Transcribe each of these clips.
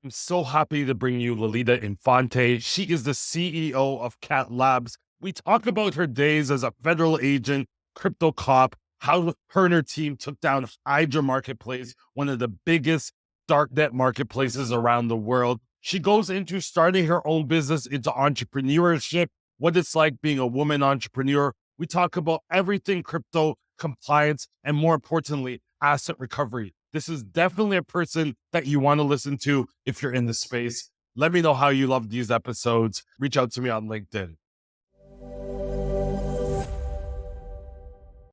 I'm so happy to bring you Lili Infante. She is the CEO of Cat Labs. We talk about her days as a federal agent, crypto cop, how her and her team took down Hydra Marketplace, one of the biggest darknet marketplaces around the world. She goes into starting her own business, into entrepreneurship, what it's like being a woman entrepreneur. We talk about everything crypto, compliance, and more importantly, asset recovery. This is definitely a person that you want to listen to if you're in the space. Let me know how you love these episodes. Reach out to me on LinkedIn.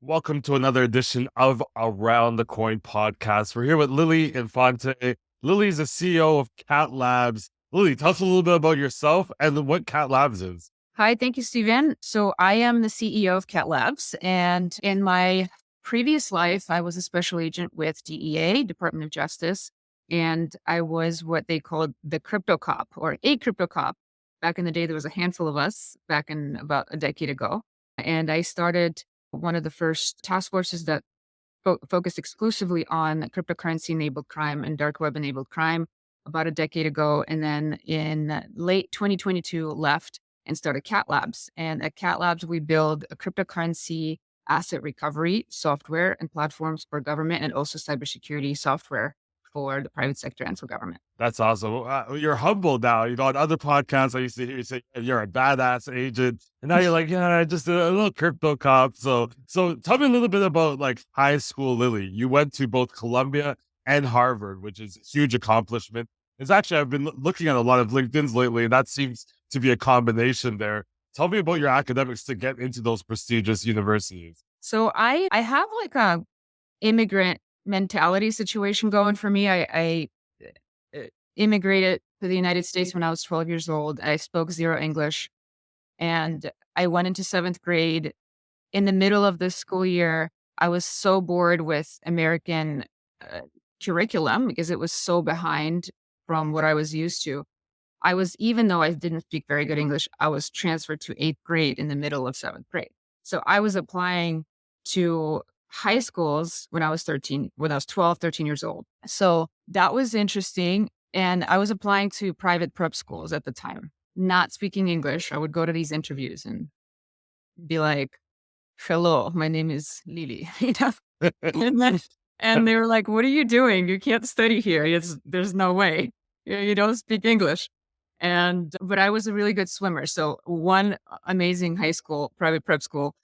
Welcome to another edition of Around the Coin podcast. We're here with Lili Infante. Lili is the CEO of Cat Labs. Lili, tell us a little bit about yourself and what Cat Labs is. Hi, thank you, Stephen. So I am the CEO of Cat Labs, and in my previous life, I was a special agent with DEA, Department of Justice, and I was what they called the crypto cop or a crypto cop. Back in the day, there was a handful of us back in about a decade ago. And I started one of the first task forces that focused exclusively on cryptocurrency-enabled crime and dark web-enabled crime about a decade ago. And then in late 2022, left and started Cat Labs. And at Cat Labs, we build a cryptocurrency asset recovery software and platforms for government and also cybersecurity software for the private sector and for government. That's awesome. You're humble now. You know, on other podcasts, I used to hear you say you're a badass agent. And now you're like, yeah, I just did a little crypto cop. So tell me a little bit about like high school Lili. You went to both Columbia and Harvard, which is a huge accomplishment. It's actually, I've been looking at a lot of LinkedIn's lately, and that seems to be a combination there. Tell me about your academics to get into those prestigious universities. So I have like a immigrant mentality situation going for me. I immigrated to the United States when I was 12 years old. I spoke zero English, and I went into seventh grade. In the middle of the school year, I was so bored with American curriculum because it was so behind from what I was used to. Even though I didn't speak very good English, I was transferred to eighth grade in the middle of seventh grade. So I was applying to high schools when I was 12, 13 years old. So that was interesting. And I was applying to private prep schools at the time, not speaking English. I would go to these interviews and be like, hello, my name is Lili. And they were like, what are you doing? You can't study here. There's no way. You don't speak English. But I was a really good swimmer. So one amazing high school, private prep school,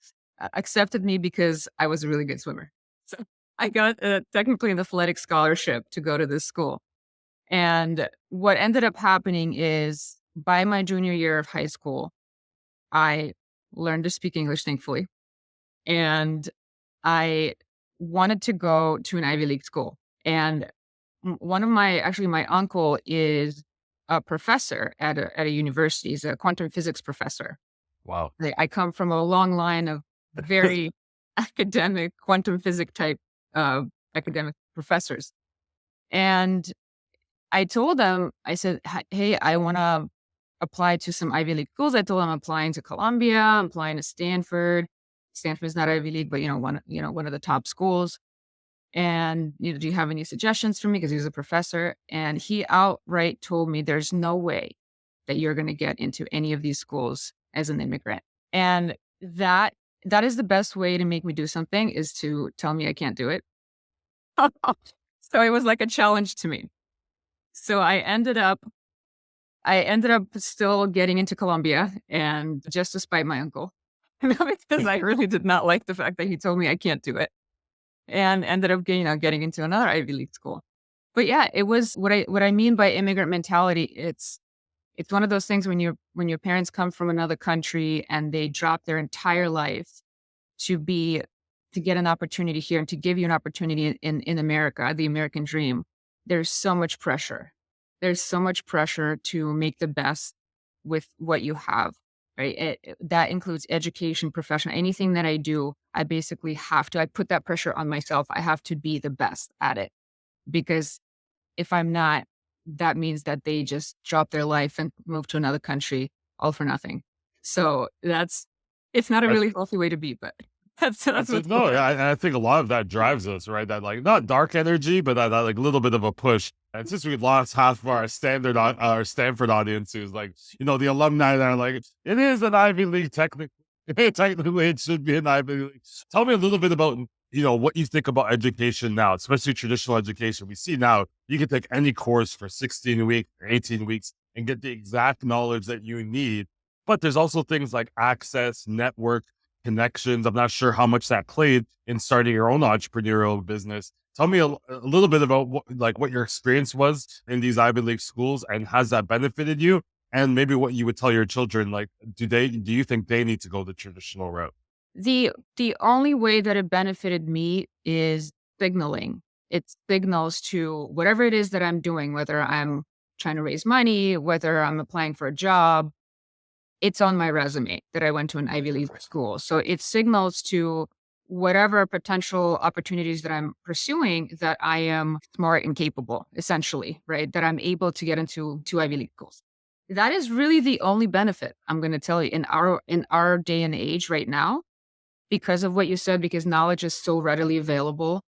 accepted me because I was a really good swimmer. So I got technically an athletic scholarship to go to this school. And what ended up happening is by my junior year of high school, I learned to speak English, thankfully. And I wanted to go to an Ivy League school. And my uncle is a professor at a university. He's a quantum physics professor. Wow. I come from a long line of very academic quantum physics type academic professors. And I told them, I said, hey, I want to apply to some Ivy League schools. I told them I'm applying to Columbia, I'm applying to Stanford. Stanford's not Ivy League, but one of the top schools. And do you have any suggestions for me? Because he was a professor, and he outright told me there's no way that you're going to get into any of these schools as an immigrant. And that is the best way to make me do something, is to tell me I can't do it. So it was like a challenge to me. So I ended up still getting into Columbia, and just despite my uncle, because I really did not like the fact that he told me I can't do it, and ended up getting into another Ivy League school. But yeah, it was what I mean by immigrant mentality. It's one of those things when your parents come from another country and they drop their entire life to get an opportunity here and to give you an opportunity in America, the American dream. There's so much pressure. There's so much pressure to make the best with what you have, right? That includes education, professional, anything that I do, I basically I put that pressure on myself. I have to be the best at it, because if I'm not, that means that they just drop their life and move to another country all for nothing. So it's not a really healthy way to be, but that's what's no. I think a lot of that drives us, right? That like not dark energy, but that like little bit of a push And since we lost half of our our Stanford audience, who's like, the alumni that are like, it is an Ivy League technically. Technically, it should be an Ivy League. Tell me a little bit about, what you think about education now, especially traditional education. We see now you can take any course for 16 weeks or 18 weeks and get the exact knowledge that you need. But there's also things like access, network, connections. I'm not sure how much that played in starting your own entrepreneurial business. Tell me a little bit about what your experience was in these Ivy League schools, and has that benefited you? And maybe what you would tell your children, like, do you think they need to go the traditional route? The only way that it benefited me is signaling. It signals to whatever it is that I'm doing, whether I'm trying to raise money, whether I'm applying for a job, it's on my resume that I went to an Ivy League school. So it signals to whatever potential opportunities that I'm pursuing that I am smart and capable, essentially, right? That I'm able to get into two Ivy League schools. That is really the only benefit I'm going to tell you in our day and age right now, because of what you said, because knowledge is so readily available.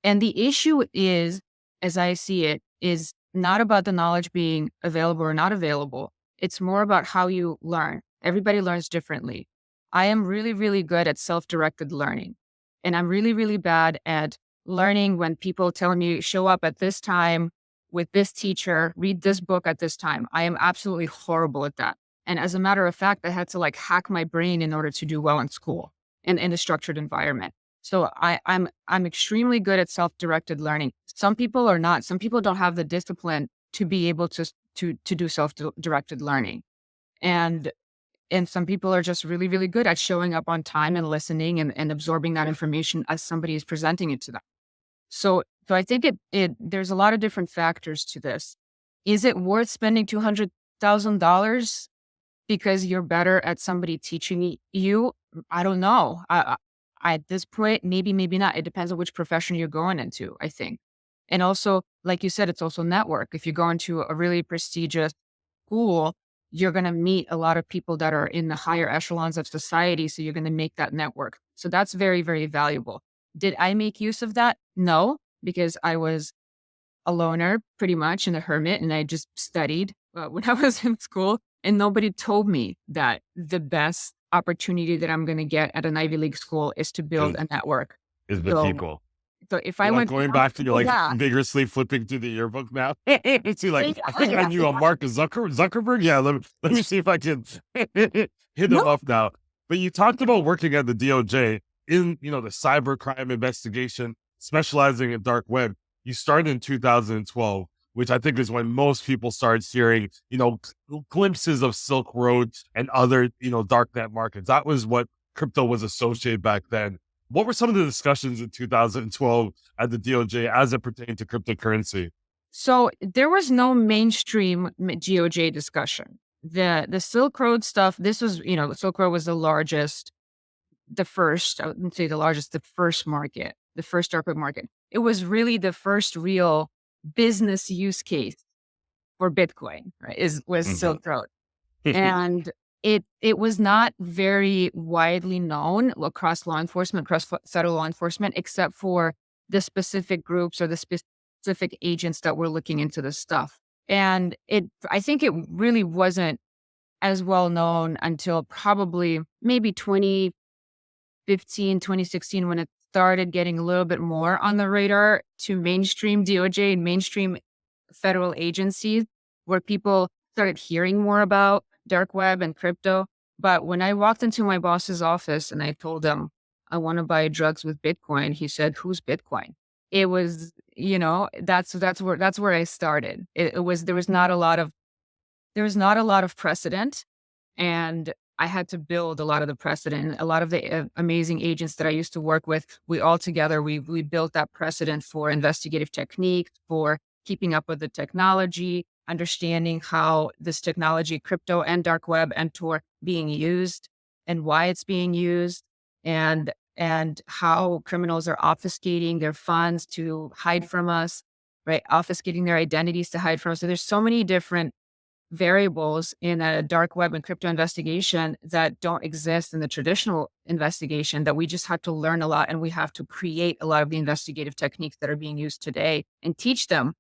And the issue is, as I see it, is not about the knowledge being available or not available. It's more about how you learn. Everybody learns differently. I am really, really good at self-directed learning. And I'm really, really bad at learning when people tell me, show up at this time with this teacher, read this book at this time. I am absolutely horrible at that. And as a matter of fact, I had to hack my brain in order to do well in school and in a structured environment. So I'm extremely good at self-directed learning. Some people are not. Some people don't have the discipline to be able to do self-directed learning. And some people are just really, really good at showing up on time and listening and absorbing that information as somebody is presenting it to them. So I think there's a lot of different factors to this. Is it worth spending $200,000 because you're better at somebody teaching you? I don't know. At this point, maybe not. It depends on which profession you're going into, I think. And also, like you said, it's also network. If you go into a really prestigious school, you're going to meet a lot of people that are in the higher echelons of society. So you're going to make that network. So that's very, very valuable. Did I make use of that? No, because I was a loner pretty much and a hermit, and I just studied when I was in school. And nobody told me that the best opportunity that I'm going to get at an Ivy League school is to build a network. Is the So, people. so if I You're went going back to yeah, vigorously flipping through the yearbook now. See, I think I knew a Mark Zuckerberg. Yeah, let me see if I can hit him no, up now. But you talked about working at the DOJ in the cybercrime investigation, specializing in dark web. You started in 2012, which I think is when most people started hearing glimpses of Silk Road and other darknet markets. That was what crypto was associated back then. What were some of the discussions in 2012 at the DOJ as it pertained to cryptocurrency? So there was no mainstream GOJ discussion. The Silk Road stuff, this was, Silk Road was the first, I wouldn't say the largest, the first market, the first dark web market. It was really the first real business use case for Bitcoin, right? Was Silk Road. And it was not very widely known across law enforcement, across federal law enforcement, except for the specific groups or the specific agents that were looking into this stuff. And I think it really wasn't as well known until probably maybe 2015, 2016, when it started getting a little bit more on the radar to mainstream DOJ and mainstream federal agencies, where people started hearing more about dark web and crypto. But when I walked into my boss's office and I told him I want to buy drugs with Bitcoin, he said, "Who's Bitcoin?" It was, that's where I started. It was there was not a lot of precedent, and I had to build a lot of the precedent. A lot of the amazing agents that I used to work with, we all together, we built that precedent for investigative techniques, for keeping up with the technology, understanding how this technology, crypto and dark web and Tor, being used and why it's being used, and how criminals are obfuscating their funds to hide from us, right? Obfuscating their identities to hide from us. So there's so many different variables in a dark web and crypto investigation that don't exist in the traditional investigation, that we just had to learn a lot, and we have to create a lot of the investigative techniques that are being used today and teach them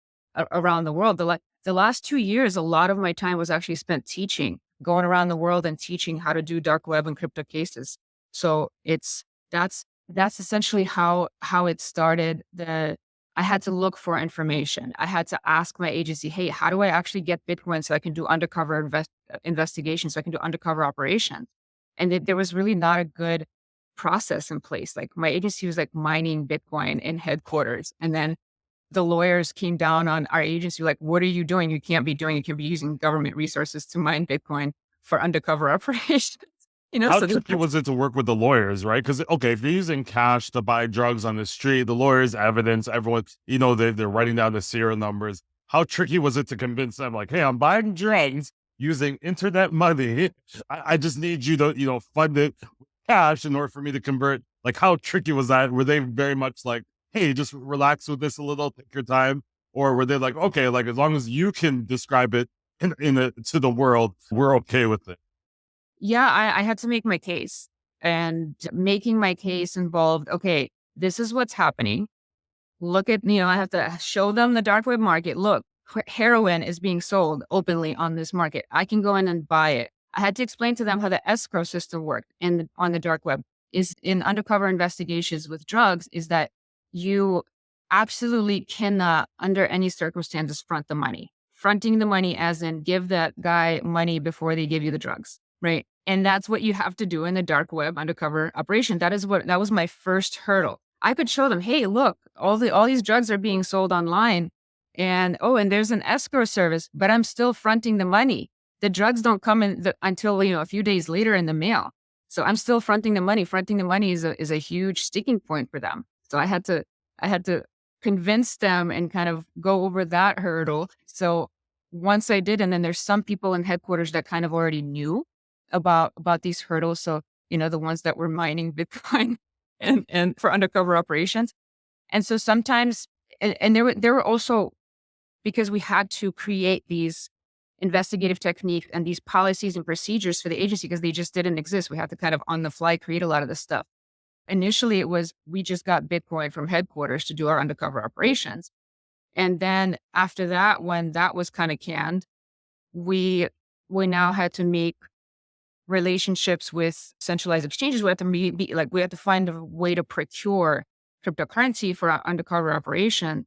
around the world. The last 2 years, a lot of my time was actually spent teaching, going around the world and teaching how to do dark web and crypto cases. So that's that's essentially how it started. I had to look for information. I had to ask my agency, hey, how do I actually get Bitcoin so I can do undercover investigations, so I can do undercover operations? And there was really not a good process in place. Like my agency was like mining Bitcoin in headquarters. And then the lawyers came down on our agency, like, what are you doing? You can't be using government resources to mine Bitcoin for undercover operations. How So tricky was it to work with the lawyers, right? Because, okay, if you're using cash to buy drugs on the street, the lawyers, evidence, everyone, they're writing down the serial numbers. How tricky was it to convince them, like, hey, I'm buying drugs using internet money. I just need you to, fund it with cash in order for me to convert. Like, how tricky was that? Were they very much like, hey, just relax with this a little, take your time? Or were they like, okay, like, as long as you can describe it to the world, we're okay with it? yeah, I had to make my case. And making my case involved, okay, this is what's happening. Look at, I have to show them the dark web market. Look, heroin is being sold openly on this market. I can go in and buy it. I had to explain to them how the escrow system worked on the dark web. Is in undercover investigations with drugs, is that you absolutely cannot, under any circumstances, front the money. Fronting the money as in give that guy money before they give you the drugs, right? And that's what you have to do in the dark web undercover operation. That was my first hurdle. I could show them, hey, look, all these drugs are being sold online, and there's an escrow service, but I'm still fronting the money. The drugs don't come in until a few days later in the mail. So I'm still fronting the money. Fronting the money is a huge sticking point for them. So I had to convince them and kind of go over that hurdle. So once I did, and then there's some people in headquarters that kind of already knew about these hurdles. So, the ones that were mining Bitcoin and for undercover operations. And so sometimes, and there were also, because we had to create these investigative techniques and these policies and procedures for the agency because they just didn't exist. We had to kind of on the fly create a lot of this stuff. Initially, it was we just got Bitcoin from headquarters to do our undercover operations. And then after that, when that was kind of canned, we now had to make relationships with centralized exchanges. We had to we had to find a way to procure cryptocurrency for our undercover operation,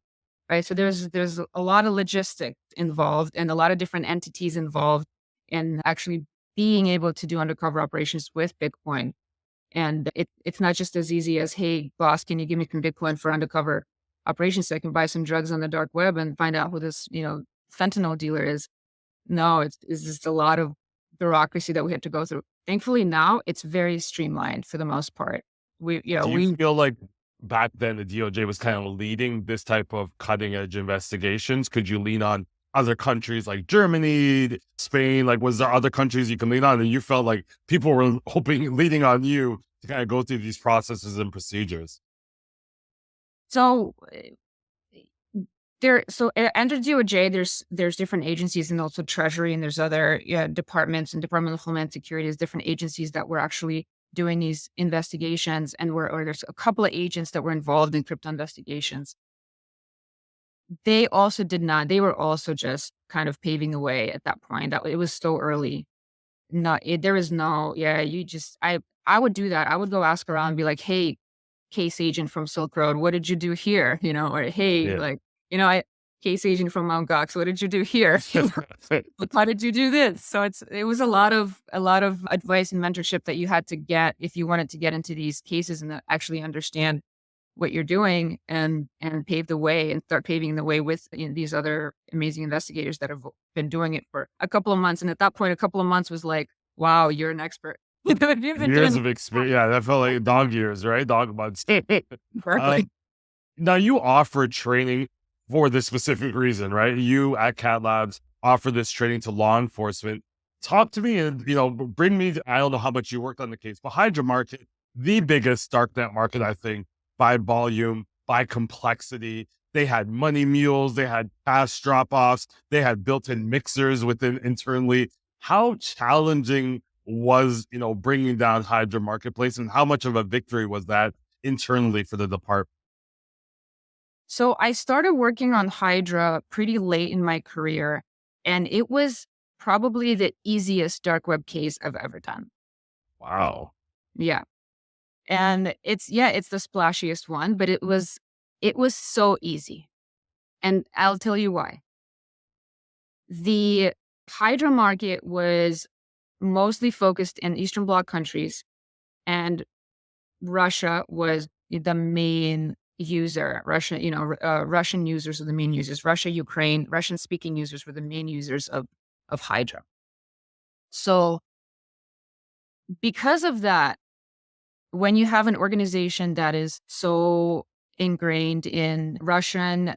right? So there's a lot of logistics involved and a lot of different entities involved in actually being able to do undercover operations with Bitcoin. And it's not just as easy as, hey, boss, can you give me some Bitcoin for undercover operations so I can buy some drugs on the dark web and find out who this, fentanyl dealer is. No, it's just a lot of bureaucracy that we had to go through. Thankfully, now it's very streamlined for the most part. Do you feel like back then the DOJ was kind of leading this type of cutting edge investigations? Could you lean on other countries like Germany, Spain? Like, was there other countries you can lean on, and you felt like people were leaning on you to kind of go through these processes and procedures? So under DOJ, there's different agencies and also Treasury, and there's other departments and Department of Homeland Security. There's different agencies that were actually doing these investigations, and or there's a couple of agents that were involved in crypto investigations. They also did not. They were also just kind of paving the way at that point. That it was so early. There is no. Yeah, I would do that. I would go ask around and be like, hey, case agent from Silk Road, what did you do here? Or hey, Yeah. like, I case agent from Mount Gox, what did you do here? How did you do this? So it was a lot of advice and mentorship that you had to get if you wanted to get into these cases and actually understand what you're doing and pave the way and start paving the way with these other amazing investigators that have been doing it for a couple of months. And at that point, a couple of months was like, wow, you're an expert. If you've been Years doing of experience. Yeah, that felt like dog years, right? Dog months. perfect. Now you offer training for this specific reason, right? You at Cat Labs offer this training to law enforcement. Talk to me and, bring me, I don't know how much you worked on the case, but Hydra market, the biggest darknet market, I think, by volume, by complexity. They had money mules, they had fast drop-offs, they had built-in mixers within internally. How challenging was, bringing down Hydra marketplace, and how much of a victory was that internally for the department? So I started working on Hydra pretty late in my career, and it was probably the easiest dark web case I've ever done. Wow. Yeah. And it's the splashiest one, but it was so easy. And I'll tell you why. The Hydra market was mostly focused in Eastern Bloc countries, and Russia was the main user. Russia, Russian users are the main users. Russia, Ukraine, Russian speaking users were the main users of Hydra. So because of that, when you have an organization that is so ingrained in Russian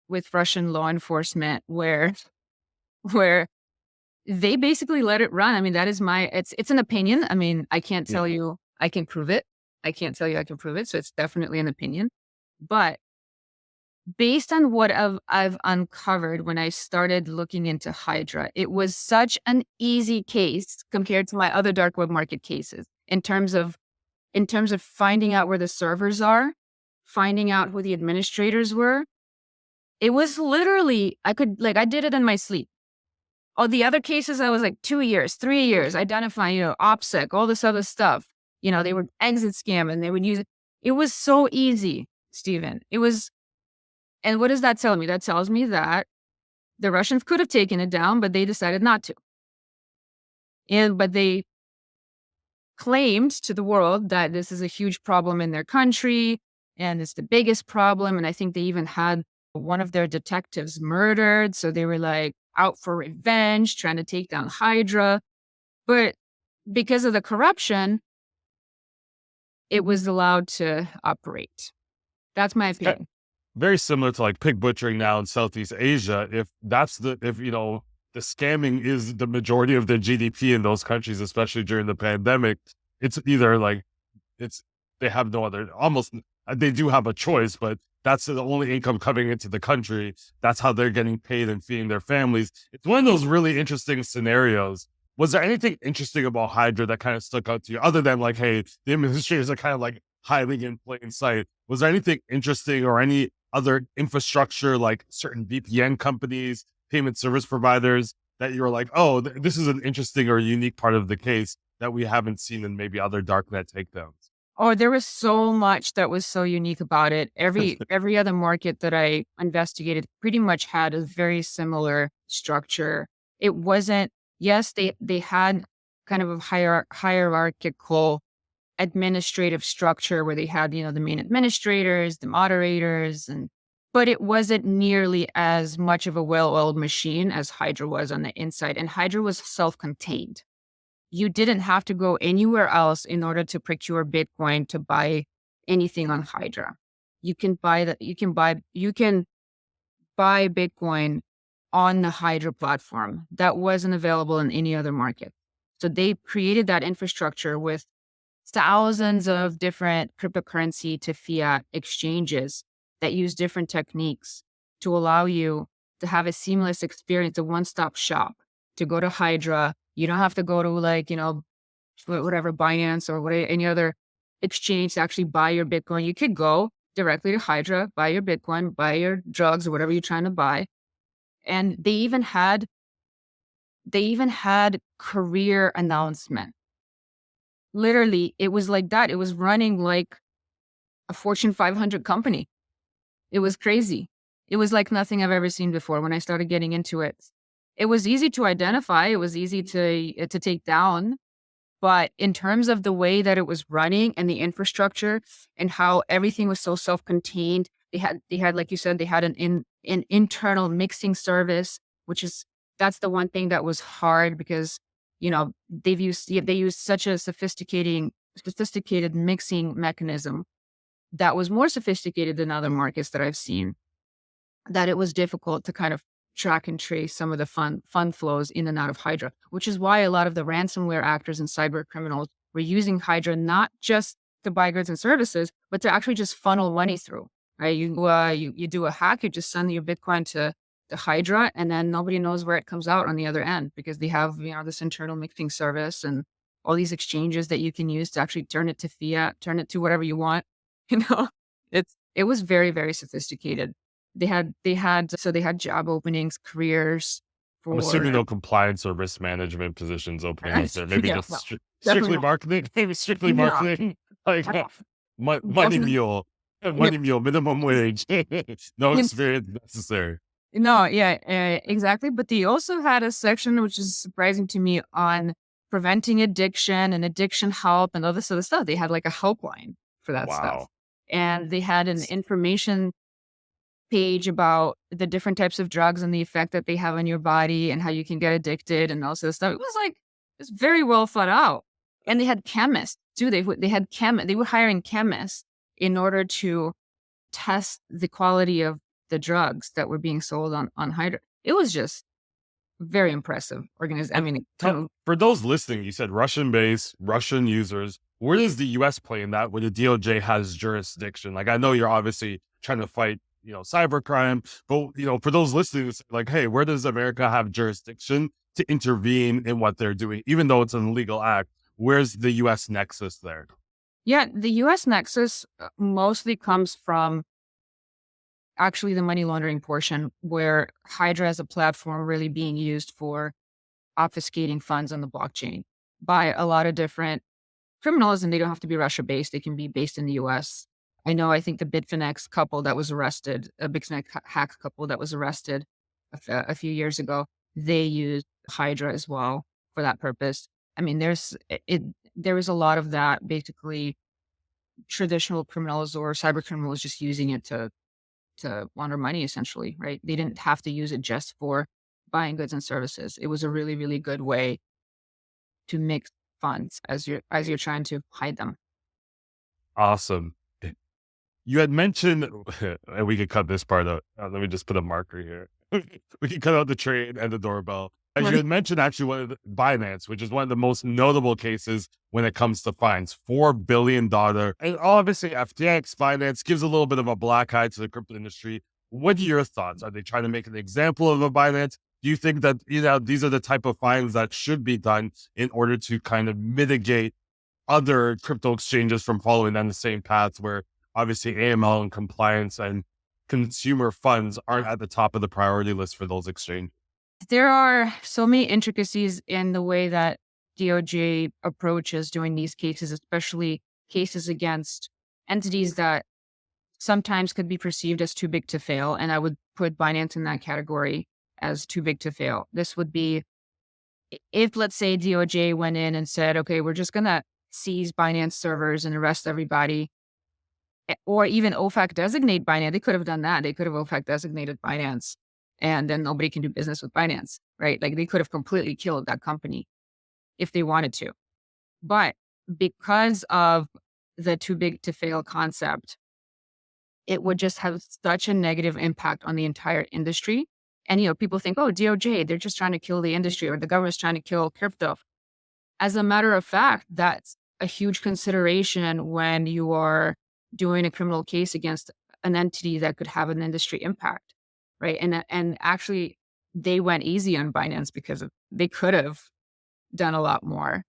law enforcement, where they basically let it run. I mean, that is it's an opinion. I mean, I can't Yeah. tell you I can prove it. I can't tell you I can prove it. So it's definitely an opinion. But based on what I've uncovered when I started looking into Hydra, it was such an easy case compared to my other dark web market cases in terms of finding out where the servers are, finding out who the administrators were. It was literally I did it in my sleep. Oh, the other cases, I was like 2 years, 3 years, identifying, OPSEC, all this other stuff. They would exit scam and they would use it. It was so easy, Stephen. And what does that tell me? That tells me that the Russians could have taken it down, but they decided not to. But they claimed to the world that this is a huge problem in their country and it's the biggest problem. And I think they even had one of their detectives murdered. So they were like out for revenge, trying to take down Hydra. But because of the corruption, it was allowed to operate. That's my opinion. Very similar to like pig butchering now in Southeast Asia. If the scamming is the majority of the GDP in those countries, especially during the pandemic, it's either like it's they have no other almost they do have a choice, but that's the only income coming into the country. That's how they're getting paid and feeding their families. It's one of those really interesting scenarios. Was there anything interesting about Hydra that kind of stuck out to you, other than like, hey, the administrators are kind of like hiding in plain sight? Was there anything interesting or any other infrastructure, like certain VPN companies, payment service providers, that you were like, oh, this is an interesting or unique part of the case that we haven't seen in maybe other darknet takedowns? Oh, there was so much that was so unique about it. Every other market that I investigated pretty much had a very similar structure. It wasn't, yes, they had kind of a hierarchical administrative structure where they had, the main administrators, the moderators, but it wasn't nearly as much of a well-oiled machine as Hydra was on the inside. And Hydra was self-contained. You didn't have to go anywhere else in order to procure Bitcoin to buy anything on Hydra. You can buy Bitcoin on the Hydra platform. That wasn't available in any other market. So they created that infrastructure with thousands of different cryptocurrency to fiat exchanges that use different techniques to allow you to have a seamless experience, a one-stop shop. To go to Hydra, you don't have to go to whatever Binance or whatever, any other exchange to actually buy your Bitcoin. You could go directly to Hydra, buy your Bitcoin, buy your drugs or whatever you're trying to buy. And they even had career announcement. Literally, it was like that. It was running like a Fortune 500 company. It was crazy. It was like nothing I've ever seen before when I started getting into it. It was easy to identify. It was easy to take down. But in terms of the way that it was running and the infrastructure and how everything was so self-contained, they had, like you said, they had an internal mixing service, that's the one thing that was hard because, they use such a sophisticated mixing mechanism that was more sophisticated than other markets that I've seen, that it was difficult to kind of track and trace some of the fund flows in and out of Hydra, which is why a lot of the ransomware actors and cyber criminals were using Hydra not just to buy goods and services, but to actually just funnel money through. Right? You do a hack, you just send your Bitcoin to the Hydra, and then nobody knows where it comes out on the other end because they have this internal mixing service and all these exchanges that you can use to actually turn it to fiat, turn it to whatever you want. You know, it's It was very, very sophisticated. They had job openings, careers I'm assuming for no compliance or risk management positions opening up there. Maybe yeah, just no, definitely strictly not. marketing. Maybe strictly No, marketing. Like no, money definitely. mule, money mule, minimum wage, no experience necessary. No, yeah, exactly. But they also had a section, which is surprising to me, on preventing addiction and addiction help and all this other stuff. They had like a helpline for that stuff. Wow. And they had an information page about the different types of drugs and the effect that they have on your body and how you can get addicted and all this stuff. It was like, it's very well thought out. And they had chemists too. They were hiring chemists in order to test the quality of the drugs that were being sold on Hydra. It was just very impressive organization. I mean, For those listening, you said Russian base, Russian users. Where does the US play in that where the DOJ has jurisdiction? Like, I know you're obviously trying to fight, cybercrime, but, for those listening, it's like, hey, where does America have jurisdiction to intervene in what they're doing? Even though it's an illegal act, where's the US nexus there? yeah, the U.S. nexus mostly comes from actually the money laundering portion, where Hydra as a platform really being used for obfuscating funds on the blockchain by a lot of different criminals, and they don't have to be Russia based. They can be based in the US. I think the Bitfinex couple that was arrested, a Bitfinex hack couple that was arrested a few years ago, they used Hydra as well for that purpose. I mean, there is a lot of that, basically traditional criminals or cyber criminals just using it to launder money, essentially, right? They didn't have to use it just for buying goods and services. It was a really, really good way to mix funds as you're trying to hide them. Awesome. You had mentioned, and we could cut this part out. Let me just put a marker here. We can cut out the train and the doorbell. As you Right. had mentioned, actually, Binance, which is one of the most notable cases when it comes to fines, $4 billion. And obviously, FTX, Binance gives a little bit of a black eye to the crypto industry. What are your thoughts? Are they trying to make an example of a Binance? Do you think that these are the type of fines that should be done in order to kind of mitigate other crypto exchanges from following down the same path where obviously AML and compliance and consumer funds aren't at the top of the priority list for those exchanges? There are so many intricacies in the way that DOJ approaches doing these cases, especially cases against entities that sometimes could be perceived as too big to fail. And I would put Binance in that category as too big to fail. This would be if, let's say, DOJ went in and said, okay, we're just going to seize Binance servers and arrest everybody, or even OFAC designate Binance. They could have done that. They could have OFAC designated Binance, and then nobody can do business with Binance, right? Like they could have completely killed that company if they wanted to. But because of the too big to fail concept, it would just have such a negative impact on the entire industry. And, people think, oh, DOJ, they're just trying to kill the industry, or the government's trying to kill crypto. As a matter of fact, that's a huge consideration when you are doing a criminal case against an entity that could have an industry impact, right? And actually, they went easy on Binance because they could have done a lot more.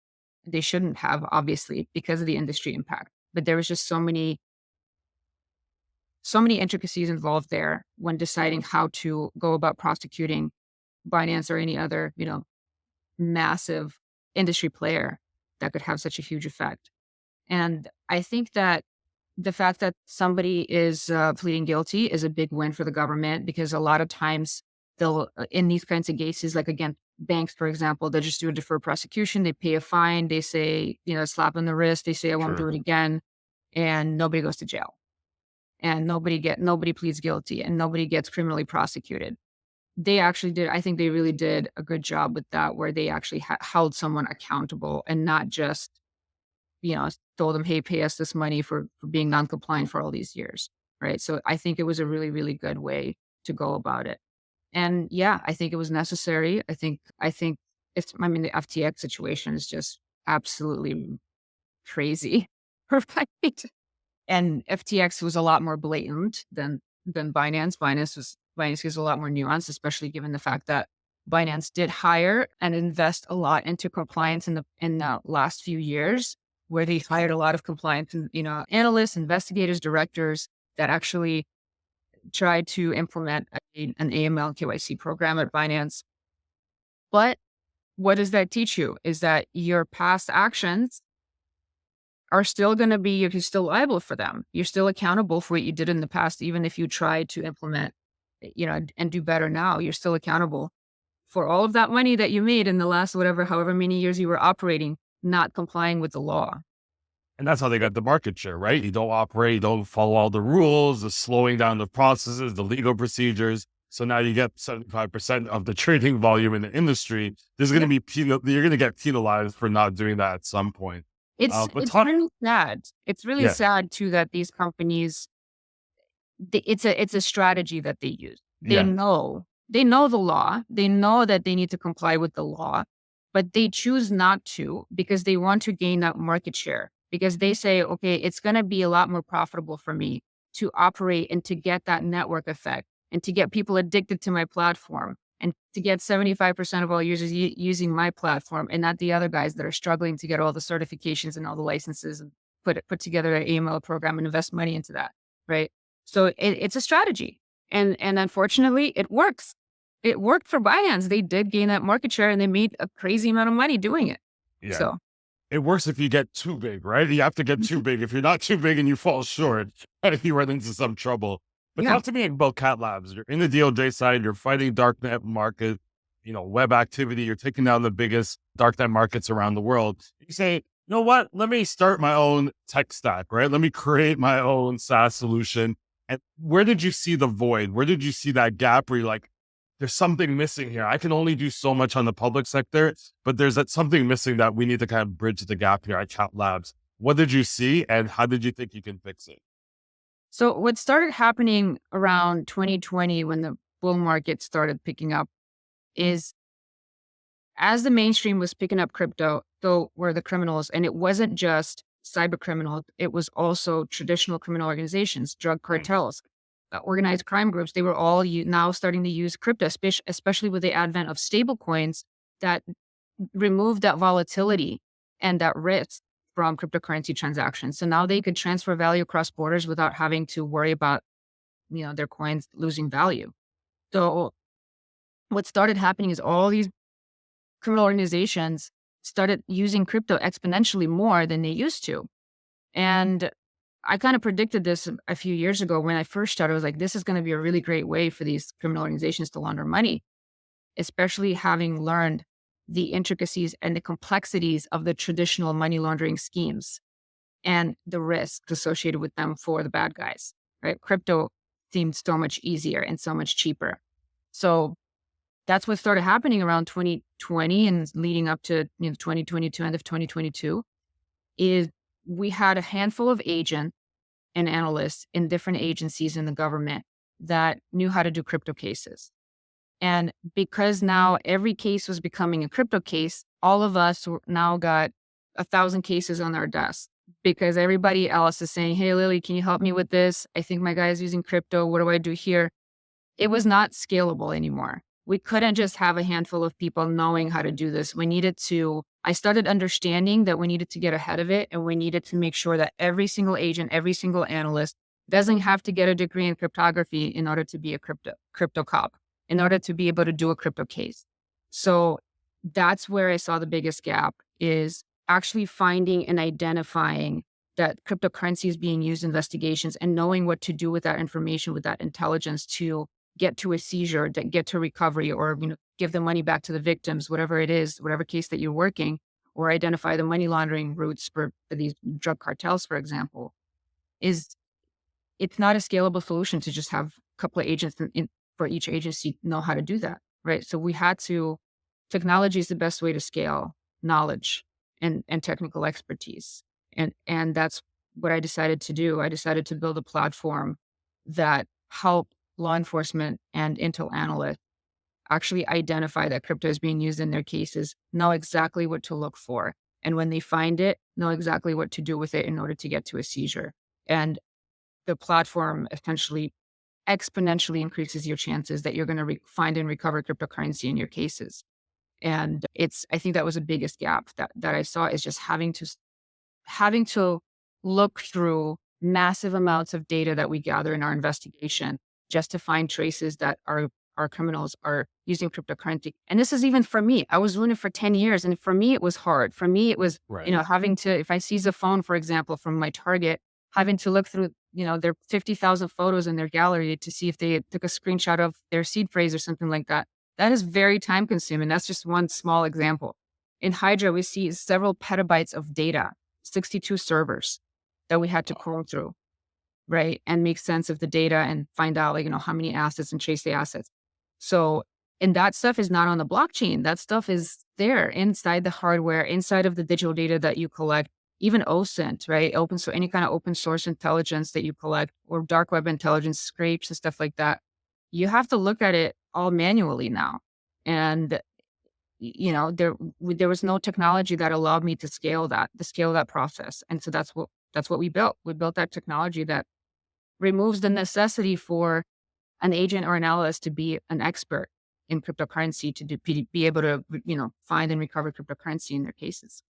They shouldn't have, obviously, because of the industry impact. But there was just so many intricacies involved there when deciding how to go about prosecuting Binance or any other, massive industry player that could have such a huge effect. And I think that the fact that somebody is pleading guilty is a big win for the government, because a lot of times they'll, in these kinds of cases, like against banks, for example, they just do a deferred prosecution. They pay a fine. They say, slap on the wrist. They say, I won't do Sure. it again. And nobody goes to jail. And nobody pleads guilty, and nobody gets criminally prosecuted. They actually did. I think they really did a good job with that, where they actually held someone accountable and not just, told them, hey, pay us this money for being non-compliant for all these years. Right. So I think it was a really, really good way to go about it. And yeah, I think it was necessary. I think the FTX situation is just absolutely crazy. Right. And FTX was a lot more blatant than Binance. Binance is a lot more nuanced, especially given the fact that Binance did hire and invest a lot into compliance in the last few years, where they hired a lot of compliance and, analysts, investigators, directors that actually tried to implement an AML KYC program at Binance. But what does that teach you is that your past actions are still going to be, you're still liable for them. You're still accountable for what you did in the past, even if you tried to implement, and do better now. You're still accountable for all of that money that you made in the last however many years you were operating, not complying with the law. And that's how they got the market share, right? You don't operate, you don't follow all the rules, the slowing down the processes, the legal procedures. So now you get 75% of the trading volume in the industry. There's going to be you're going to get penalized for not doing that at some point. It's really sad. It's really Yeah, sad too that these companies, it's a strategy that they use. yeah, They know the law. They know that they need to comply with the law, but they choose not to because they want to gain that market share. Because they say, okay, it's going to be a lot more profitable for me to operate and to get that network effect and to get people addicted to my platform and to get 75% of all users using my platform and not the other guys that are struggling to get all the certifications and all the licenses and put together an AML program and invest money into that, right? So it's a strategy. And unfortunately, it works. It worked for Binance. They did gain that market share and they made a crazy amount of money doing it. yeah. So It works if you get too big, right? You have to get too big. If you're not too big and you fall short, you run into some trouble. But yeah. talk to me about Cat Labs. You're in the DOJ side, you're fighting darknet market, web activity, you're taking down the biggest darknet markets around the world. You say, you know what? Let me start my own tech stack, right? Let me create my own SaaS solution. And where did you see the void? Where did you see that gap where you're like, there's something missing here. I can only do so much on the public sector, but there's something missing that we need to kind of bridge the gap here at Cat Labs. What did you see and how did you think you can fix it? So what started happening around 2020 when the bull market started picking up is as the mainstream was picking up crypto, so were the criminals, and it wasn't just cyber criminals, it was also traditional criminal organizations, drug cartels, organized crime groups. They were all now starting to use crypto, especially with the advent of stable coins that remove that volatility and that risk from cryptocurrency transactions. So now they could transfer value across borders without having to worry about, their coins losing value. So what started happening is all these criminal organizations started using crypto exponentially more than they used to. And I kind of predicted this a few years ago when I first started. I was like, this is going to be a really great way for these criminal organizations to launder money, especially having learned the intricacies and the complexities of the traditional money laundering schemes and the risks associated with them for the bad guys, right? Crypto seemed so much easier and so much cheaper. So that's what started happening around 2020 and leading up to 2022, end of 2022, is we had a handful of agents and analysts in different agencies in the government that knew how to do crypto cases. And because now every case was becoming a crypto case, all of us now got 1,000 cases on our desk because everybody else is saying, hey, Lili, can you help me with this? I think my guy is using crypto. What do I do here? It was not scalable anymore. We couldn't just have a handful of people knowing how to do this. I started understanding that we needed to get ahead of it and we needed to make sure that every single agent, every single analyst doesn't have to get a degree in cryptography in order to be a crypto cop, in order to be able to do a crypto case. So that's where I saw the biggest gap is actually finding and identifying that cryptocurrency is being used in investigations and knowing what to do with that information, with that intelligence to get to a seizure, to get to recovery, or give the money back to the victims, whatever it is, whatever case that you're working, or identify the money laundering routes for these drug cartels, for example, it's not a scalable solution to just have a couple of agents for each agency know how to do that, right? So technology is the best way to scale knowledge and technical expertise. And that's what I decided to do. I decided to build a platform that helped law enforcement and intel analysts actually identify that crypto is being used in their cases, know exactly what to look for. And when they find it, know exactly what to do with it in order to get to a seizure. And the platform essentially exponentially increases your chances that you're going to find and recover cryptocurrency in your cases. And I think that was the biggest gap that I saw is just having to look through massive amounts of data that we gather in our investigation just to find traces that our criminals are using cryptocurrency. And this is even for me. I was doing it for 10 years. And for me, it was hard. For me, it was, Right. having to, if I seize a phone, for example, from my target, having to look through, their 50,000 photos in their gallery to see if they took a screenshot of their seed phrase or something like that. That is very time consuming. That's just one small example. In Hydra, we see several petabytes of data, 62 servers that we had to comb through, right? And make sense of the data and find out, how many assets and trace the assets. So, and that stuff is not on the blockchain. That stuff is there inside the hardware, inside of the digital data that you collect, even OSINT, right? So any kind of open source intelligence that you collect or dark web intelligence scrapes and stuff like that. You have to look at it all manually now. And there was no technology that allowed me to scale that process. And so that's what we built. We built that technology that removes the necessity for an agent or an analyst to be an expert in cryptocurrency be able to, find and recover cryptocurrency in their cases.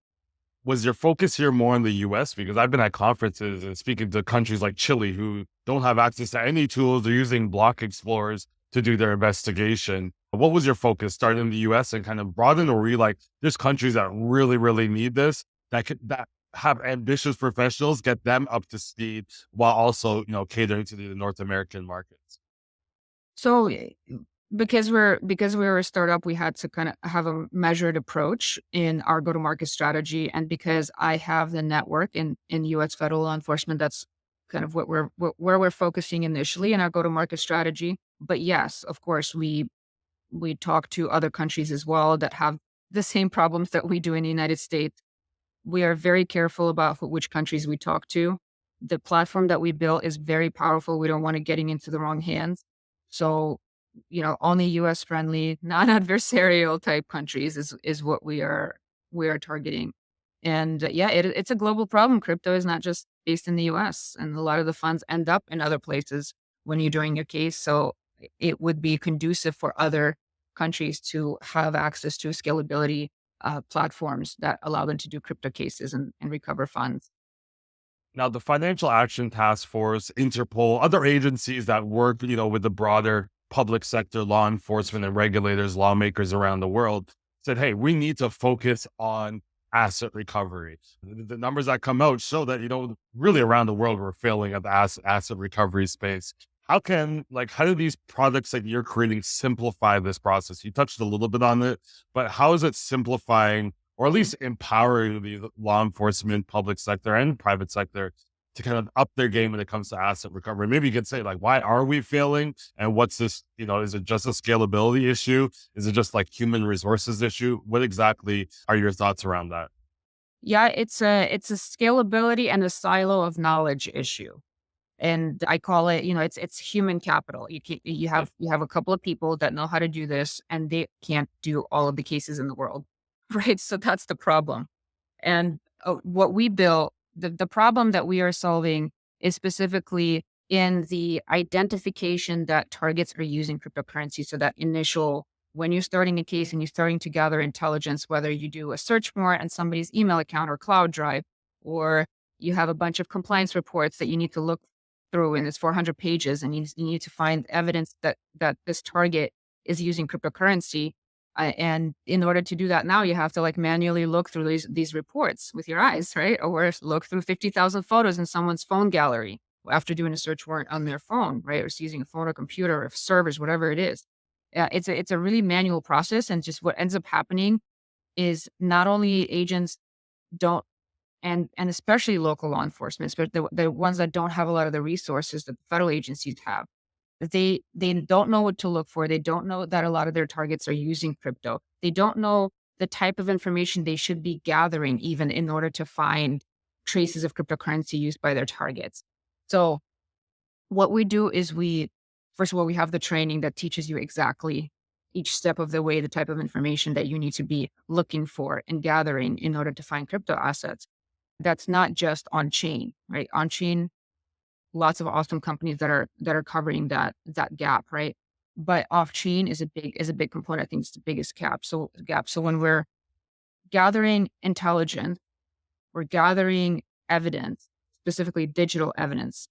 Was your focus here more in the US? Because I've been at conferences and speaking to countries like Chile who don't have access to any tools. They're using block explorers to do their investigation. What was your focus? Starting in the US and kind of broaden, or were you like, there's countries that really, really need this, that have ambitious professionals, get them up to speed while also, catering to the North American markets? So because we were a startup, we had to kind of have a measured approach in our go-to-market strategy. And because I have the network in US federal law enforcement, that's kind of where we're focusing initially in our go-to-market strategy. But yes, of course, we talk to other countries as well that have the same problems that we do in the United States. We are very careful about which countries we talk to. The platform that we built is very powerful. We don't want it getting into the wrong hands. So, only US friendly, non-adversarial type countries is what we are targeting. And it's a global problem. Crypto is not just based in the US, and a lot of the funds end up in other places when you're doing your case. So it would be conducive for other countries to have access to scalability platforms that allow them to do crypto cases and recover funds. Now, the Financial Action Task Force, Interpol, other agencies that work, with the broader public sector, law enforcement and regulators, lawmakers around the world said, hey, we need to focus on asset recovery. The numbers that come out show that, really around the world, we're failing at the asset recovery space. How do these products that you're creating simplify this process? You touched a little bit on it, but how is it simplifying or at least empowering the law enforcement, public sector, and private sector to kind of up their game when it comes to asset recovery? Maybe you could say, why are we failing? And what's this, is it just a scalability issue? Is it just human resources issue? What exactly are your thoughts around that? Yeah, it's a scalability and a silo of knowledge issue. And I call it, it's human capital. You have a couple of people that know how to do this, and they can't do all of the cases in the world, right? So that's the problem. And what we built, the problem that we are solving is specifically in the identification that targets are using cryptocurrency. So that initial, when you're starting a case and you're starting to gather intelligence, whether you do a search warrant on somebody's email account or cloud drive, or you have a bunch of compliance reports that you need to look through, and it's 400 pages, and you need to find evidence that this target is using cryptocurrency. And in order to do that now, you have to manually look through these reports with your eyes, right? Or look through 50,000 photos in someone's phone gallery after doing a search warrant on their phone, right? Or using a phone or computer or servers, whatever it is. It's a really manual process. And just what ends up happening is not only agents don't, and especially local law enforcement, especially the ones that don't have a lot of the resources that the federal agencies have, they don't know what to look for. They don't know that a lot of their targets are using crypto. They don't know the type of information they should be gathering even in order to find traces of cryptocurrency used by their targets. So what we do is first of all, we have the training that teaches you exactly each step of the way, the type of information that you need to be looking for and gathering in order to find crypto assets. That's not just on chain, right? On chain, lots of awesome companies that are covering that gap, right? But off chain is a big component. I think it's the biggest gap. So when we're gathering intelligence, we're gathering evidence specifically digital evidence.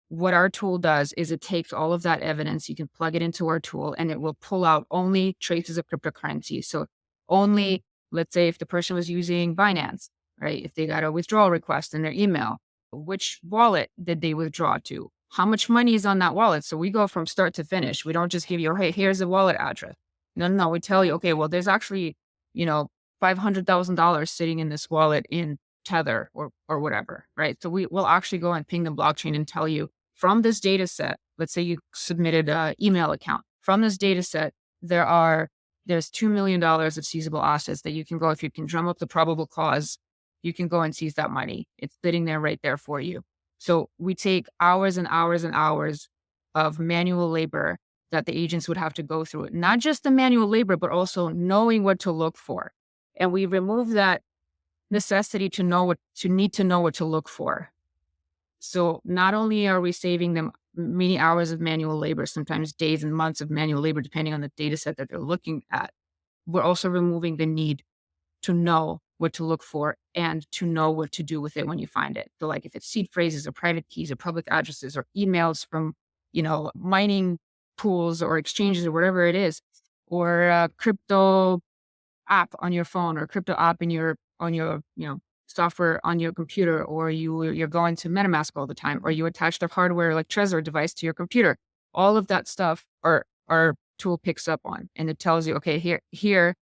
What our tool does is it takes all of that evidence, you can plug it into our tool, and it will pull out only traces of cryptocurrency. So only, let's say if the person was using Binance, right? If they got a withdrawal request in their email, which wallet did they withdraw to? How much money is on that wallet? So we go from start to finish. We don't just give you, hey, here's the wallet address. No, we tell you, okay, well, there's actually, $500,000 sitting in this wallet in Tether or whatever, right? So we will actually go and ping the blockchain and tell you, from this data set, let's say you submitted an email account. From this data set, there's $2 million of seizable assets that you can go, if you can drum up the probable cause, you can go and seize that money. It's sitting there right there for you. So we take hours and hours and hours of manual labor that the agents would have to go through. Not just the manual labor, but also knowing what to look for. And we remove that necessity to need to know what to look for. So not only are we saving them many hours of manual labor, sometimes days and months of manual labor, depending on the data set that they're looking at, we're also removing the need to know what to look for and to know what to do with it when you find it. So like if it's seed phrases or private keys or public addresses or emails from, mining pools or exchanges or whatever it is, or a crypto app on your phone or crypto app on your software on your computer, or you're going to MetaMask all the time, or you attached a hardware like Trezor device to your computer. All of that stuff our tool picks up on, and it tells you, okay, here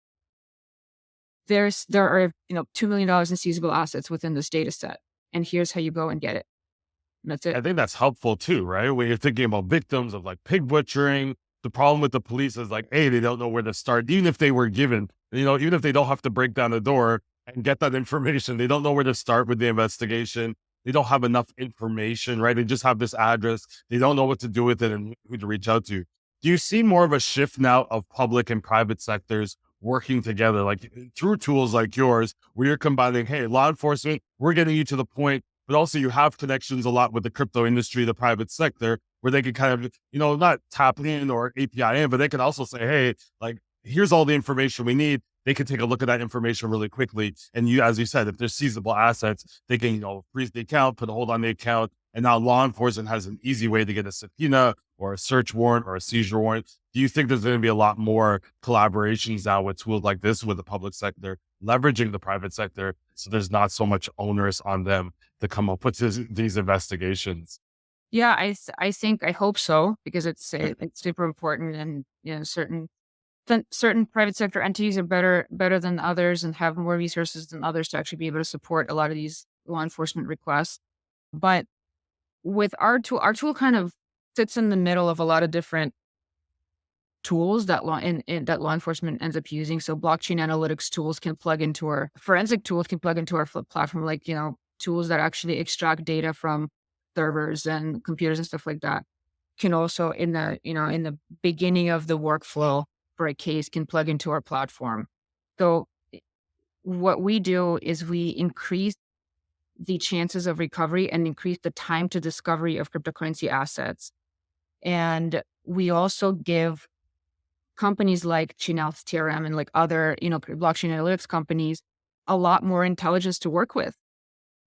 there are $2 million in seizable assets within this data set, and here's how you go and get it. And that's it. I think that's helpful too, right? When you're thinking about victims of like pig butchering, the problem with the police is like, they don't know where to start, even if they were given, even if they don't have to break down the door and get that information. They don't know where to start with the investigation. They don't have enough information, right? They just have this address. They don't know what to do with it and who to reach out to. Do you see more of a shift now of public and private sectors working together, like through tools like yours, where you're combining, hey, law enforcement, we're getting you to the point, but also you have connections a lot with the crypto industry, the private sector, where they can kind of, not tap in or API in, but they can also say, hey, like, here's all the information we need. They can take a look at that information really quickly. And as you said, if there's seizable assets, they can, freeze the account, put a hold on the account. And now law enforcement has an easy way to get a subpoena or a search warrant or a seizure warrant. Do you think there's going to be a lot more collaborations now with tools like this with the public sector, leveraging the private sector, so there's not so much onerous on them to come up with these investigations? Yeah, I hope so, because it's super important, and certain private sector entities are better than others and have more resources than others to actually be able to support a lot of these law enforcement requests. But with our tool kind of sits in the middle of a lot of different tools that law enforcement ends up using. So blockchain analytics tools can plug into our forensic tools, can plug into our platform, like, tools that actually extract data from servers and computers and stuff like that. Can also in the beginning of the workflow for a case can plug into our platform. So what we do is we increase the chances of recovery and increase the time to discovery of cryptocurrency assets. And we also give companies like Chainalysis TRM and like other, blockchain analytics companies a lot more intelligence to work with,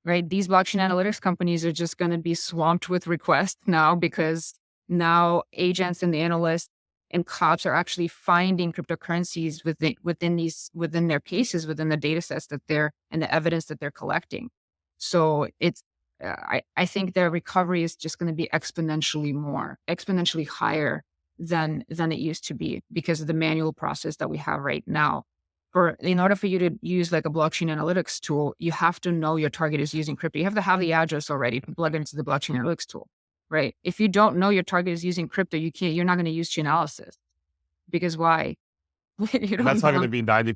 right? These blockchain analytics companies are just going to be swamped with requests now, because now agents and the analysts and cops are actually finding cryptocurrencies within their cases, within the data sets and the evidence that they're collecting. So it's, I think their recovery is just going to be exponentially higher than it used to be, because of the manual process that we have right now. In order for you to use like a blockchain analytics tool, you have to know your target is using crypto. You have to have the address already to plug into the blockchain analytics tool, right? If you don't know your target is using crypto, you're not going to use Chainalysis, because why? That's not going to be 90.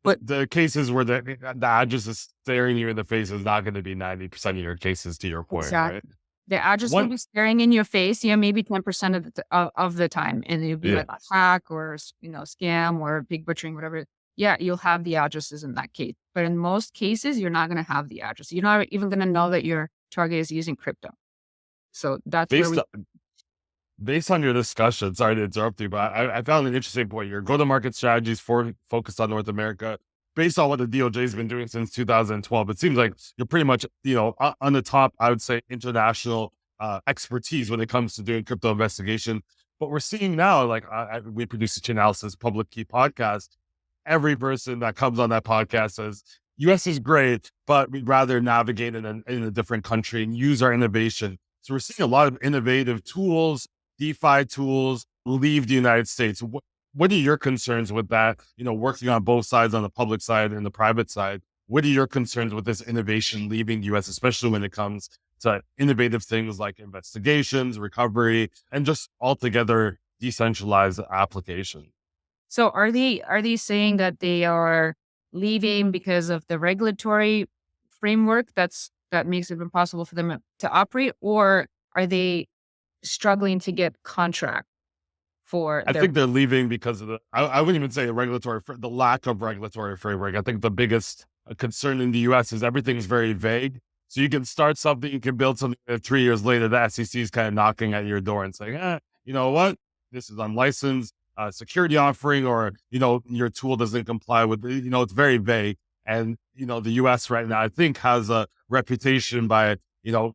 But the cases where the address is staring you in the face is not going to be 90% of your cases, to your point, exactly. right? The address will be staring in your face, maybe 10% of the time, and it'll be like a hack or scam or pig butchering, whatever. Yeah, you'll have the addresses in that case, but in most cases, you're not going to have the address. You're not even going to know that your target is using crypto. So that's based on your discussion, sorry to interrupt you, but I found an interesting point. Your go-to-market strategies focused on North America. based on what the DOJ has been doing since 2012, it seems like you're pretty much, on the top, I would say, international expertise when it comes to doing crypto investigation. But we're seeing now, like we produce a Chainalysis public key podcast. Every person that comes on that podcast says, US is great, but we'd rather navigate in a different country and use our innovation. So we're seeing a lot of innovative tools, DeFi tools leave the United States. What are your concerns with that? Working on both sides, on the public side and the private side. What are your concerns with this innovation leaving the US, especially when it comes to innovative things like investigations, recovery, and just altogether decentralized application? So are they saying that they are leaving because of the regulatory framework that makes it impossible for them to operate, or are they struggling to get contract for I their? think they're leaving because of I wouldn't even say the lack of regulatory framework. I think the biggest concern in the US is everything's very vague. So you can start something, you can build something, and 3 years later, the SEC is kind of knocking at your door and saying, you know what? This is unlicensed security offering, or, your tool doesn't comply with, it's very vague. And, the US right now, I think, has a reputation by,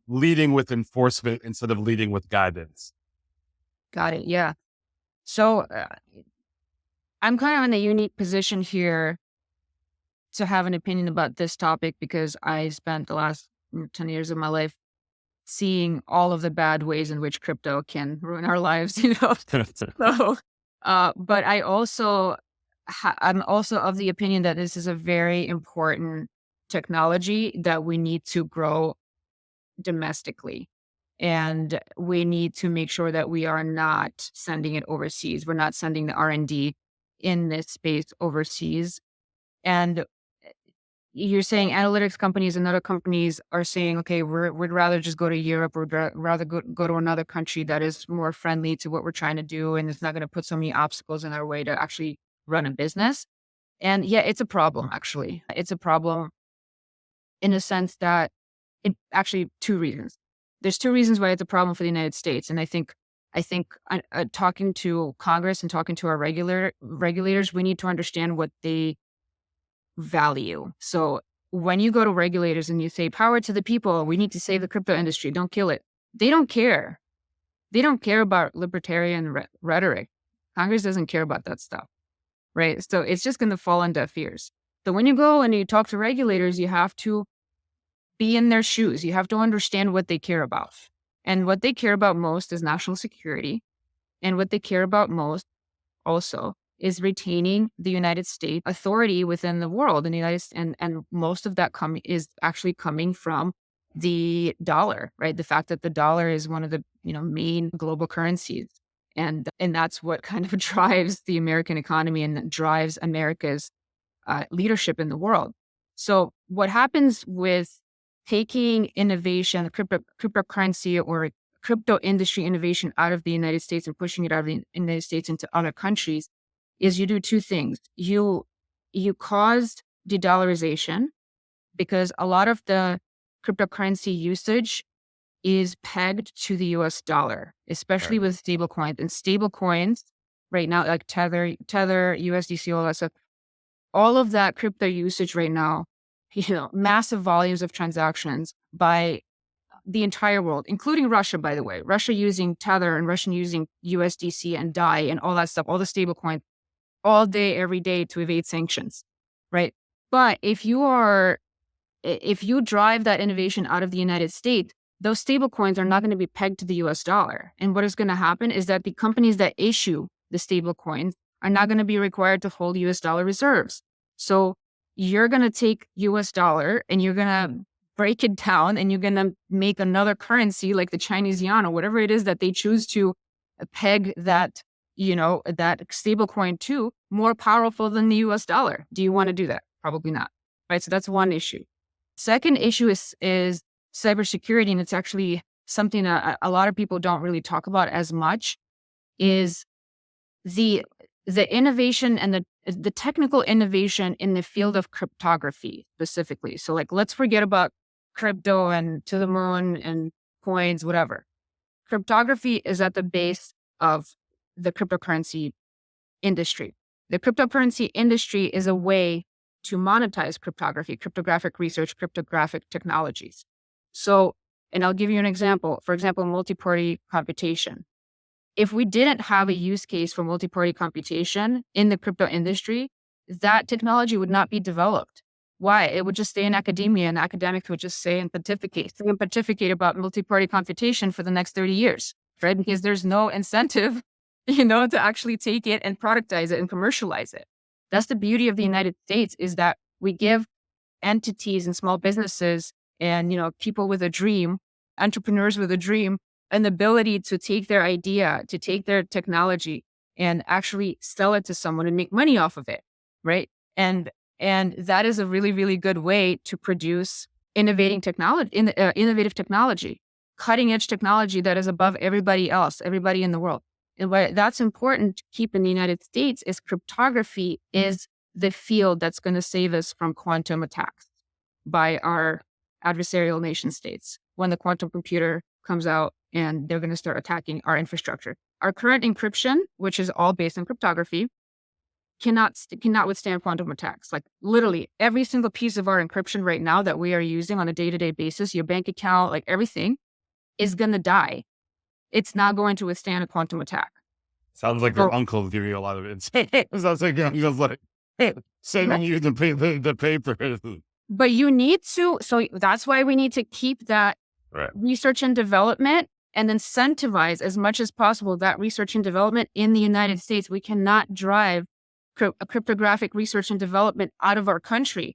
leading with enforcement instead of leading with guidance. Got it. Yeah. So I'm kind of in a unique position here to have an opinion about this topic because I spent the last 10 years of my life seeing all of the bad ways in which crypto can ruin our lives, So, but I also, I'm also of the opinion that this is a very important technology that we need to grow domestically. And we need to make sure that we are not sending it overseas. We're not sending the R&D in this space overseas. And you're saying analytics companies and other companies are saying, okay, we'd rather just go to Europe, or rather go to another country that is more friendly to what we're trying to do, and it's not going to put so many obstacles in our way to actually run a business. And yeah, it's a problem, actually. It's a problem in a sense that it actually two reasons. There's two reasons why it's a problem for the United States. And I think talking to Congress and talking to our regulators, we need to understand what they value. So when you go to regulators and you say, power to the people, we need to save the crypto industry, don't kill it. They don't care. They don't care about libertarian rhetoric. Congress doesn't care about that stuff, right? So it's just going to fall on deaf ears. So when you go and you talk to regulators, you have to be in their shoes. You have to understand what they care about. And what they care about most is national security. And what they care about most also is retaining the United States authority within the world. In the United States, and most of that is actually coming from the dollar, right? The fact that the dollar is one of the main global currencies. And that's what kind of drives the American economy and drives America's leadership in the world. So what happens with taking innovation, cryptocurrency or crypto industry innovation out of the United States and pushing it out of the United States into other countries is you do two things. You caused de-dollarization because a lot of the cryptocurrency usage is pegged to the US dollar, especially with stablecoins. And stablecoins right now, like Tether, USDC, all that stuff, all of that crypto usage right now, massive volumes of transactions by the entire world, including Russia, by the way. Russia using Tether and Russia using USDC and DAI and all that stuff, all the stablecoins, all day, every day to evade sanctions, right? But if you drive that innovation out of the United States, those stablecoins are not going to be pegged to the US dollar. And what is going to happen is that the companies that issue the stablecoins are not going to be required to hold US dollar reserves. So you're going to take US dollar and you're going to break it down and you're going to make another currency like the Chinese yuan or whatever it is that they choose to peg that, that stablecoin to, more powerful than the US dollar. Do you want to do that? Probably not. Right. So that's one issue. Second issue is cybersecurity. And it's actually something that a lot of people don't really talk about as much, is the innovation and the technical innovation in the field of cryptography specifically. So like, let's forget about crypto and to the moon and coins, whatever. Cryptography is at the base of the cryptocurrency industry. The cryptocurrency industry is a way to monetize cryptography, cryptographic research, cryptographic technologies. So, and I'll give you an example. For example, multi-party computation. If we didn't have a use case for multi-party computation in the crypto industry, that technology would not be developed. Why? It would just stay in academia, and academics would just say and pontificate about multi-party computation for the next 30 years, right? Because there's no incentive, to actually take it and productize it and commercialize it. That's the beauty of the United States, is that we give entities and small businesses and, people with a dream, entrepreneurs with a dream, an ability to take their idea, to take their technology and actually sell it to someone and make money off of it, right? And that is a really, really good way to produce innovative technology, cutting edge technology that is above everybody else, everybody in the world. And why that's important to keep in the United States is cryptography is the field that's going to save us from quantum attacks by our adversarial nation states when the quantum computer comes out and they're going to start attacking our infrastructure. Our current encryption, which is all based on cryptography, cannot withstand quantum attacks. Like literally every single piece of our encryption right now that we are using on a day-to-day basis, your bank account, like everything is going to die. It's not going to withstand a quantum attack. Sounds like your uncle giving you a lot of insight. Sounds like your uncle's like sending you the paper. But you need to, so that's why we need to keep that research and development and incentivize as much as possible that research and development in the United States. We cannot drive cryptographic research and development out of our country.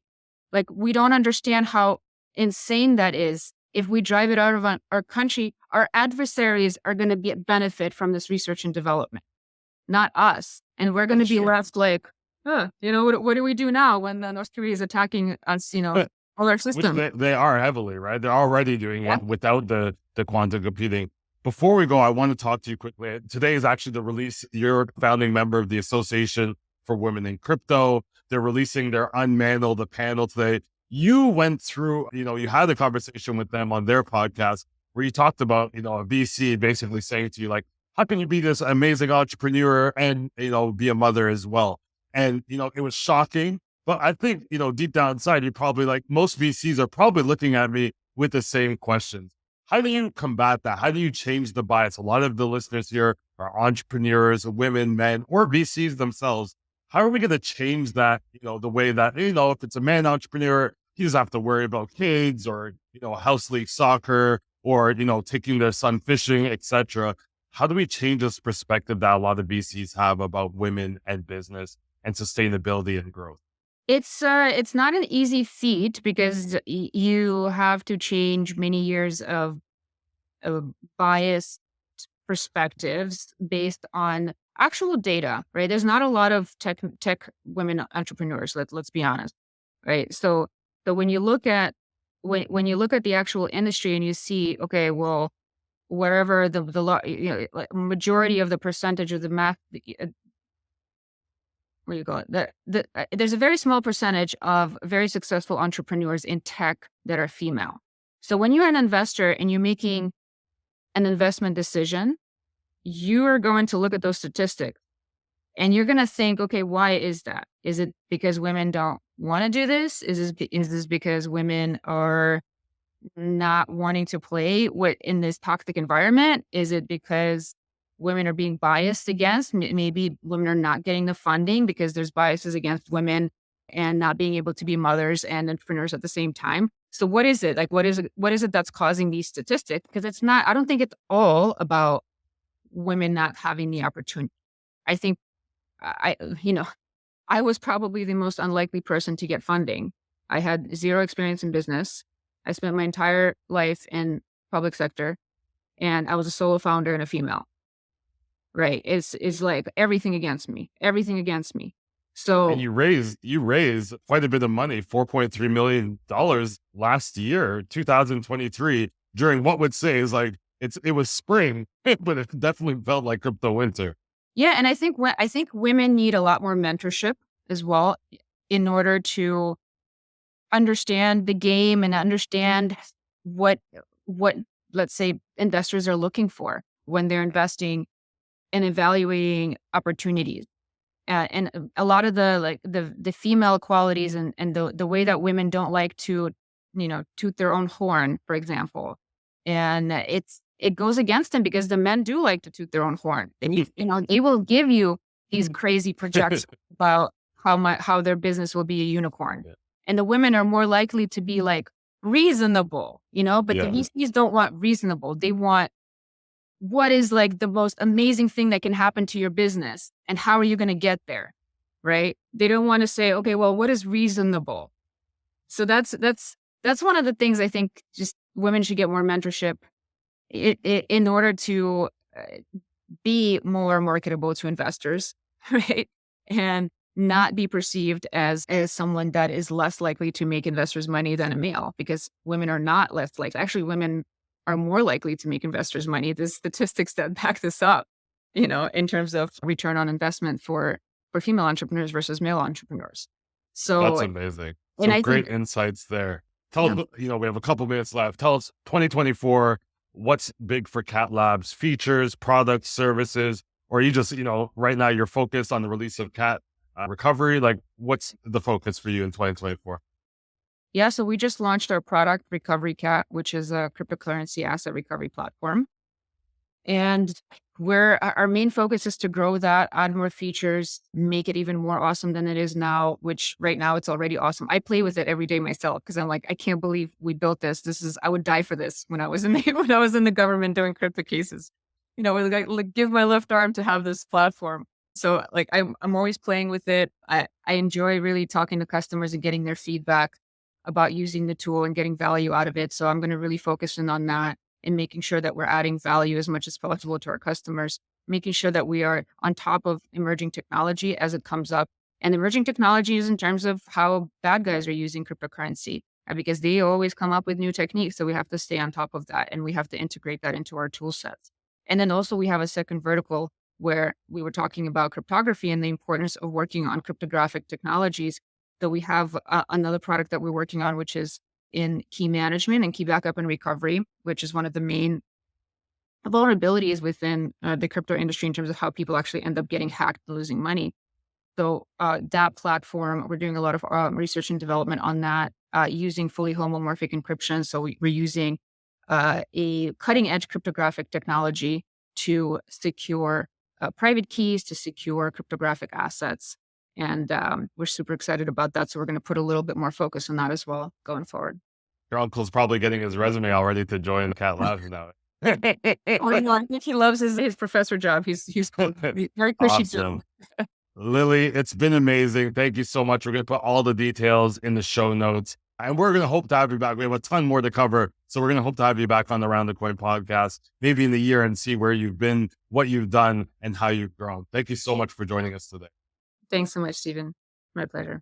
Like, we don't understand how insane that is. If we drive it out of our country, our adversaries are going to benefit from this research and development, not us. And we're going to be left like, what do we do now when North Korea is attacking us, all our systems? They are heavily, right? They're already doing it without the quantum computing. Before we go, I want to talk to you quickly. Today is actually the release. You're a founding member of the Association for Women in Crypto. They're releasing their Unmantle, the panel today. You went through, you had a conversation with them on their podcast where you talked about, a VC basically saying to you, like, how can you be this amazing entrepreneur and, be a mother as well? And, it was shocking. But I think, deep down inside, you're probably like, most VCs are probably looking at me with the same questions. How do you combat that? How do you change the bias? A lot of the listeners here are entrepreneurs, women, men, or VCs themselves. How are we going to change that, the way that, if it's a man entrepreneur, he doesn't have to worry about kids or, house league soccer or, taking their son fishing, etc. How do we change this perspective that a lot of VCs have about women and business and sustainability and growth? It's not an easy feat because you have to change many years of biased perspectives based on actual data, right? There's not a lot of tech women entrepreneurs. Let's be honest, right? So when you look at when you look at the actual industry and you see, okay, well, wherever the majority of the percentage of the math, where you go, there's a very small percentage of very successful entrepreneurs in tech that are female. So when you're an investor and you're making an investment decision, you are going to look at those statistics and you're going to think, okay, why is that? Is it because women don't want to do this? Is this because women are not wanting to play in this toxic environment? Is it because women are being biased against? Maybe women are not getting the funding because there's biases against women and not being able to be mothers and entrepreneurs at the same time. So what is it? Like, what is it that's causing these statistics? Because I don't think it's all about women not having the opportunity. I think I was probably the most unlikely person to get funding. I had zero experience in business. I spent my entire life in public sector and I was a solo founder and a female. Right. It's like everything against me. So, and you raised quite a bit of money, $4.3 million last year, 2023, during what would say is like, it was spring, but it definitely felt like crypto winter. Yeah. And I think women need a lot more mentorship as well in order to understand the game and understand what let's say investors are looking for when they're investing and evaluating opportunities. and a lot of the female qualities and the way that women don't like to, toot their own horn, for example. And it goes against them because the men do like to toot their own horn. They will give you these crazy projections about how their business will be a unicorn. Yeah. And the women are more likely to be like reasonable, but the VCs don't want reasonable. They want what is like the most amazing thing that can happen to your business and how are you going to get there, right? They don't want to say, okay, well, what is reasonable? So that's one of the things I think just women should get more mentorship in order to be more marketable to investors, right? And not be perceived as someone that is less likely to make investors money than a male, because women are not less likely. Actually, women are more likely to make investors money. There's statistics that back this up, in terms of return on investment for female entrepreneurs versus male entrepreneurs. So that's amazing. And So I great think, insights there. Tell us, we have a couple minutes left. Tell us 2024, what's big for Cat Labs? Features, products, services, or you just, right now you're focused on the release of Cat recovery. Like, what's the focus for you in 2024? Yeah, so we just launched our product, Recovery Cat, which is a cryptocurrency asset recovery platform. And our main focus is to grow that, add more features, make it even more awesome than it is now, which right now it's already awesome. I play with it every day myself because I'm like, I can't believe we built this. I would die for this when I was in the government doing crypto cases. Like give my left arm to have this platform. So like I'm always playing with it. I enjoy really talking to customers and getting their feedback about using the tool and getting value out of it. So I'm going to really focus in on that and making sure that we're adding value as much as possible to our customers, making sure that we are on top of emerging technology as it comes up. And emerging technologies in terms of how bad guys are using cryptocurrency, because they always come up with new techniques. So we have to stay on top of that and we have to integrate that into our tool sets. And then also we have a second vertical where we were talking about cryptography and the importance of working on cryptographic technologies. So we have another product that we're working on, which is in key management and key backup and recovery, which is one of the main vulnerabilities within the crypto industry in terms of how people actually end up getting hacked and losing money. So that platform, we're doing a lot of research and development on that using fully homomorphic encryption. So we're using a cutting edge cryptographic technology to secure private keys, to secure cryptographic assets. And we're super excited about that. So we're going to put a little bit more focus on that as well going forward. Your uncle's probably getting his resume already to join Cat Labs now. I think he loves his professor job. He's very cushy Awesome. too. Lili, it's been amazing. Thank you so much. We're going to put all the details in the show notes. And we're going to hope to have you back. We have a ton more to cover. So we're going to hope to have you back on the Round the Coin podcast, maybe in the year, and see where you've been, what you've done, and how you've grown. Thank you so much for joining us today. Thanks so much, Stephen. My pleasure.